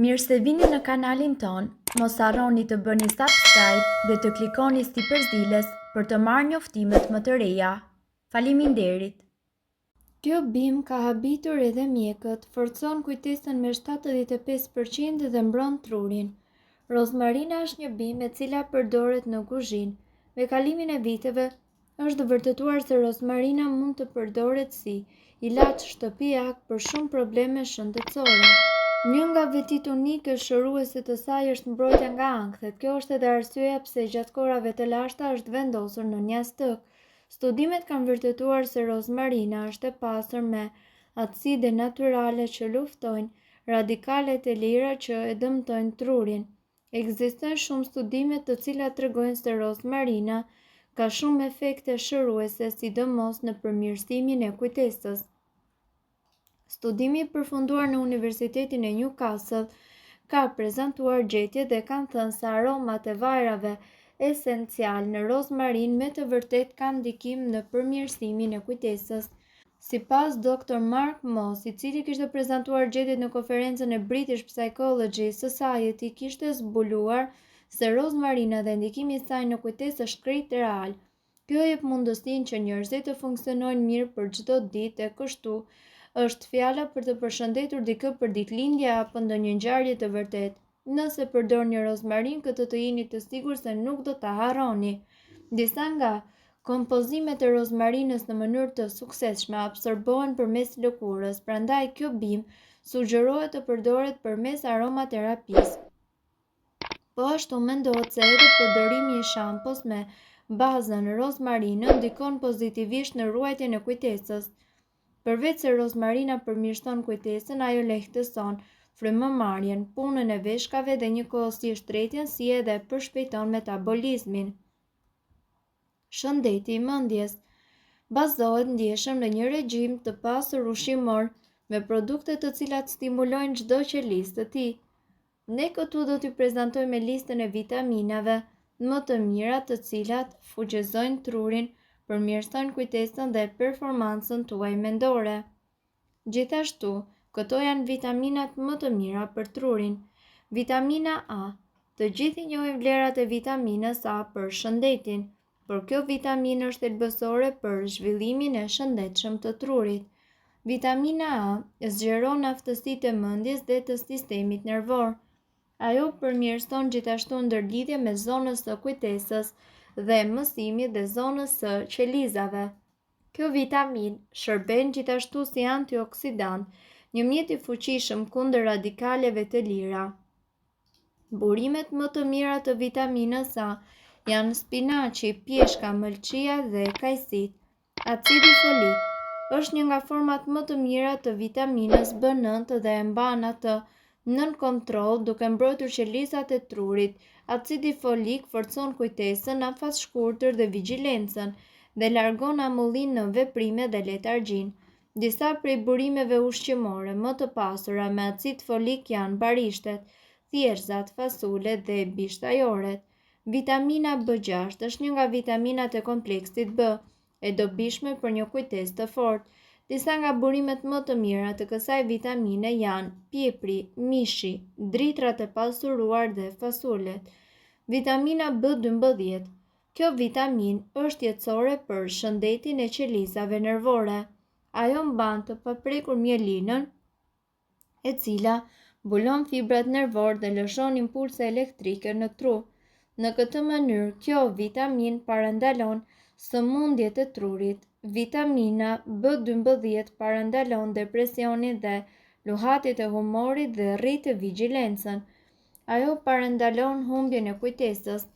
Mirë se vini në kanalin ton, mos harroni të bëni subscribe dhe të klikoni si përzdiles për të marrë njoftimet më të reja. Faleminderit! Kjo bim ka habitur edhe mjekët, forcon kujtesën me 75% dhe mbron trurin. Rozmarina është një bim e cila përdoret në kuzhinë. Me kalimin e viteve, është vërtetuar se rozmarina mund të përdoret si ilaç shtëpiak për shumë probleme shëndetësore. Një nga vetit unike shëruese të saj është mbrojtja nga ankthet. Kjo është edhe arsyeja pse gjatë kohërave të lashta është vendosur në një stëk. Studimet kanë vërtetuar se rozmarina është e pasur me acide natyrale që luftojnë radikalet e lira që e dëmtojnë trurin. Ekzistojnë shumë studime të cilat tregojnë se rozmarina ka shumë efekte shëruese, sidomos në përmirësimin e kujtesës. Studimi i përfunduar në Universitetin e Newcastle ka prezantuar gjetje dhe kanë thënë se aromat e vajrave esencial në rozmarin me të vërtet kanë ndikim në përmirësimin e kujtesës. Sipas Dr. Mark Moss, i cili kishte prezantuar gjetjet në konferencën e British Psychology Society, kishte zbuluar se rozmarina dhe ndikimi i saj në kujtesë është krejt real. Kjo jep mundësinë që njerëzit të funksionojnë mirë për çdo ditë, e kështu është fjala për të përshëndetur dikë për ditëlindje apo ndonjë ngjarje të vërtetë. Nëse përdorni rozmarin, këtë të jeni të sigurt se nuk do ta harroni. Disa nga kompozimet e rozmarinës në mënyrë të suksesshme absorbohen përmes lëkurës, prandaj kjo bim sugjerohet të përdoret përmes aromaterapisë. Po ashtu mendohet se edhe përdorimi i shampos me bazën rozmarinën ndikon pozitivisht në ruajtjen e kujtesës. Përveç se rozmarina përmirëson kujtesën, ajo lehtëson frymëmarrjen, punën e veshkave dhe njëkohësisht tretjen, si edhe përshpejton metabolizmin. Shëndeti i mendjes bazohet ndjeshëm në një regjim të pasur ushqimor me produkte të cilat stimulojnë çdo qelizë të tij. Ne këtu do t'i prezantojmë listën e vitaminave më të mira të cilat fuqizojnë trurin, përmirësojnë kujtesën dhe performancën tuaj mendore. Gjithashtu, këto janë vitaminat më të mira për trurin. Vitamina A. Të gjithë i njohin vlerat e vitaminës A për shëndetin, por kjo vitaminë është thelbësore për zhvillimin e shëndetshëm të trurit. Vitamina A zgjeron aftësitë e mendjes dhe të sistemit nervor. Ajo përmirëson gjithashtu ndërlidhje me zonës së kujtesës dhe mësimit dhe zonës së qelizave. Kjo vitaminë shërben gjithashtu si antioksidant, një mjet i fuqishëm kundër radikaleve të lira. Burimet më të mira të vitaminës A janë spinaqi, pjeshka, mëlçia dhe kajsit. Acidi folik është një nga format më të mira të vitaminës B9 dhe e mban atë nën kontroll duke mbrojtur qelizat e trurit. Acidi folik forcon kujtesën, nafas shkurtër dhe vigjilencën dhe largon amullinë në veprime dhe letargjinë. Disa prej burimeve ushqimore më të pasura me acid folik janë barishtet, thjerrzat, fasulet dhe bishtajoret. Vitamina B6 është një nga vitaminat e kompleksit B, e dobishme për një kujtesë të fortë. Disa nga burimet më të mira të kësaj vitamine janë piepri, mishi, dritrat e pasuruar dhe fasulet. Vitamina B12. Kjo vitaminë është jetësore për shëndetin e qelizave nervore. Ajo mban të paprekur mjelinën, e cila mbulon fibrat nervor dhe lëshon impulse elektrike në tru. Në këtë mënyrë, kjo vitaminë parandalon sëmundjet e trurit. Vitamina B12 parandalon depresionin dhe luhatjet e humorit dhe rrit vigjilencën. Ajo parandalon humbjen e kujtesës.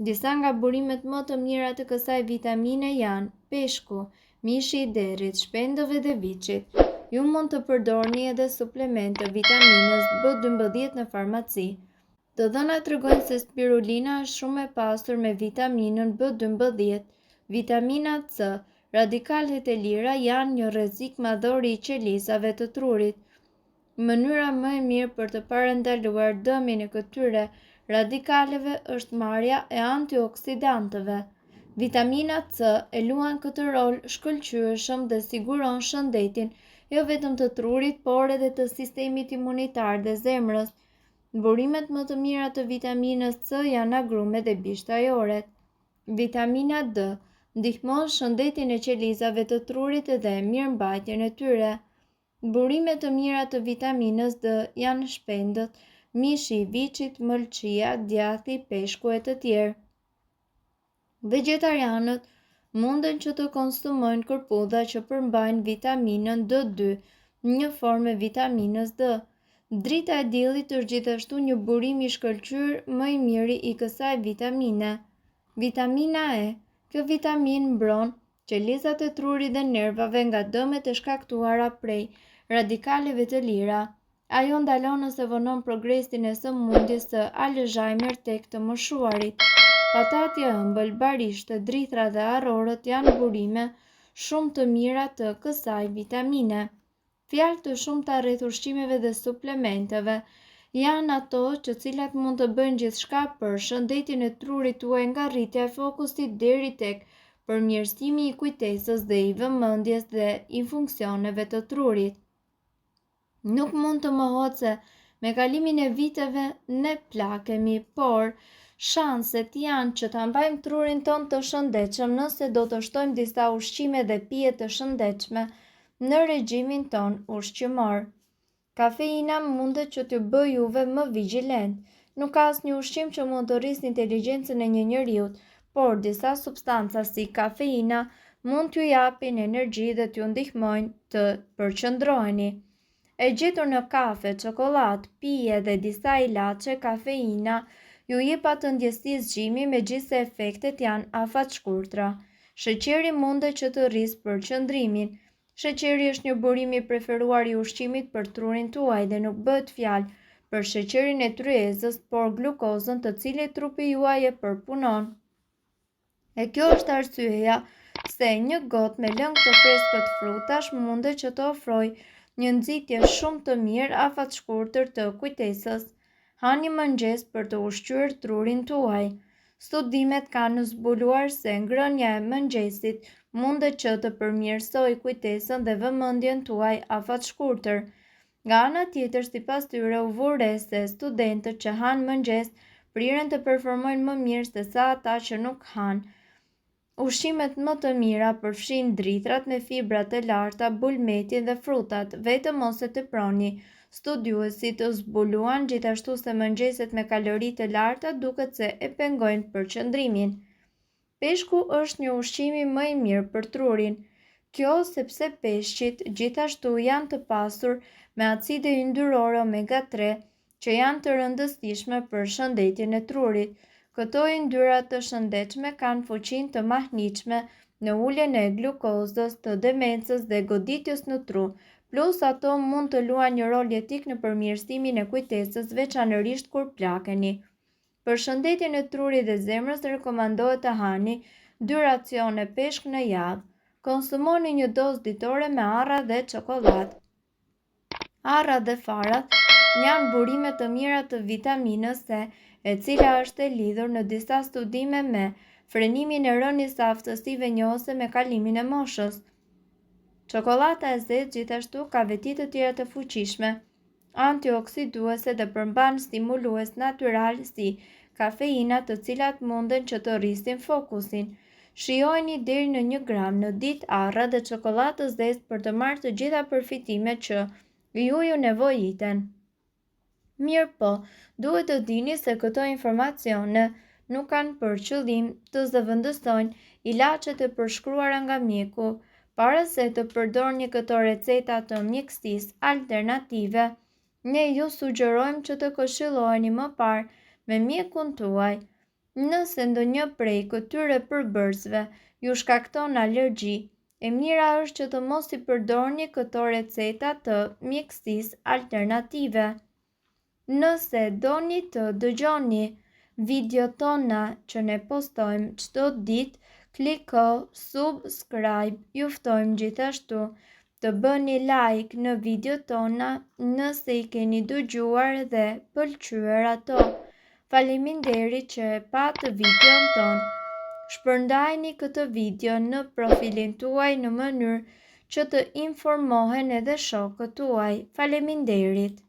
Disa nga burimet më të mira të kësaj vitamine janë peshku, mishi i derrit, shpendëve dhe viçit. Ju mund të përdorni edhe suplemente vitaminës B12 në farmaci. Të dhënat tregojnë se spirulina është shumë e pasur me vitaminën B12. Vitamina C. Radikalet e lira janë një rrezik madhor i qelizave të trurit. Mënyra më e mirë për të parandaluar dëmin e këtyre radikaleve është marrja e antioksidantëve. Vitamina C e luan këtë rol shkëlqyeshëm dhe siguron shëndetin jo vetëm të trurit, por edhe të sistemit imunitar dhe zemrës. Burimet më të mira të vitaminës C janë agrumet dhe bishtajoret. Vitamina D ndihmon shëndetin e qelizave të trurit dhe mirëmbajtjen e tyre. Burime të mira të vitaminës D janë shpendët, mishi i viçit, mëlçia, djathi, peshku e të tjerë. Vegetarianët munden që të konsumojnë kërpudha që përmbajnë vitaminën D2, një formë e vitaminës D. Drita e diellit është gjithashtu një burim i shkëlqyer më i miri i kësaj vitamine. Vitamina E. Kjo vitaminë mbron qelizat e trurit dhe nervave nga dëmet e shkaktuara prej radikaleve të lira. Ajo ndalon ose vonon progresin e sëmundjes së Alzheimer tek të moshuarit. Patatja e ëmbël, barishte, drithra dhe arrorët janë burime shumë të mira të kësaj vitamine. Fjalë të shumta rreth ushqimeve dhe suplementeve janë ato që cilat mund të bëjnë gjithçka për shëndetin e trurit tuaj, nga rritja e fokusit deri tek përmirësimi i kujtesës dhe i vëmendjes dhe i funksioneve të trurit. Nuk mund të mohohet se me kalimin e viteve ne plakemi, por shanset janë që ta mbajmë trurin ton të shëndetshëm nëse do të shtojmë disa ushqime dhe pije të shëndetshme në regjimin ton ushqimor. Kafeina mundet që t'ju bëjë juve më vigjilent. Nuk ka asnjë ushqim që mund të rrisë inteligjencën e një njeriut, por disa substanca si kafeina mund t'ju japin energji dhe t'ju ndihmojnë të përqendroheni. E gjetur në kafe, çokoladë, pije dhe disa ilaçe, kafeina ju jep atë ndjesi zgjimi, megjithse efektet janë afatshkurtra. Sheqeri mundet që të rrisë përqendrimin. Sheqeri është një burim i preferuar i ushqimit për trurin tuaj dhe nuk bëhet fjalë për sheqerin e tryezës, por glukozën të cilin trupi juaj e përpunon. E kjo është arsyeja se një gotë me lëng të freskët frutash mundet që të ofrojë një nxitje shumë të mirë afatshkurtër të kujtesës. Hani mëngjes për të ushqyer trurin tuaj. Studimet kanë zbuluar se ngrënia e mëngjesit mundet që të përmirësojë kujtesën dhe vëmendjen tuaj afatshkurtër. Nga ana tjetër, sipas tyre, u vure se studentët që hanë mëngjes priren të performojnë më mirë se sa ata që nuk hanë. Ushqimet më të mira përfshijnë drithrat me fibra të larta, bulmetin dhe frutat, vetëm mos e teproni. Studiuesit zbuluan gjithashtu se mëngjeset me kalori të larta duket se e pengojnë përqendrimin. Peshku është një ushqim më i mirë për trurin. Kjo sepse peshqit gjithashtu janë të pasur me acide yndyrore omega 3 që janë të rëndësishme për shëndetjen e trurit. Këto yndyra të shëndetshme kanë fuqinë të mahnitshme në uljen e glukozës, të demencës dhe goditjes në tru, plus ato mund të luajnë një rol jetik në përmirësimin e kujtesës, veçanërisht kur plakeni. Për shëndetjen e trurit dhe zemrës rekomandohet të hani 2 racione peshk në javë. Konsumoni një dozë ditore me arra dhe çokoladë. Arra dhe farat janë burime të mira të vitaminës C, e cila është e lidhur në disa studime me frenimin e rënies së aftësive njohëse me kalimin e moshës. Çokolata e zezë gjithashtu ka veti të tjera të fuqishme, antioksiduese dhe përmban stimulues natyral si kafeina, të cilat munden që të rrisin fokusin. Shijojeni deri në 1 gram në ditë arra dhe çokoladë zezë për të marrë të gjitha përfitimet që ju nevojiten. Mirë po, duhet të dini se këto informacione nuk kanë për qëllim të zëvendësojnë ilaçet e përshkruara nga mjeku. Para se të përdorni këto receta të mjekësisë alternative, ne ju sugjerojmë që të këshilloheni më parë me mjekun tuaj. Nëse ndonjë prej këtyre përbërësve ju shkakton alergji, e mira është që të mos i përdorni këto receta të mjekësisë alternative. Nëse doni të dëgjoni video tona që ne postojmë çdo ditë, kliko subscribe. Ju ftojmë gjithashtu të bëni like në video tona nëse i keni dëgjuar dhe pëlqyer ato. Faleminderit që e patë videon ton. Shpërndajni këtë video në profilin tuaj në mënyrë që të informohen edhe shokët tuaj. Faleminderit.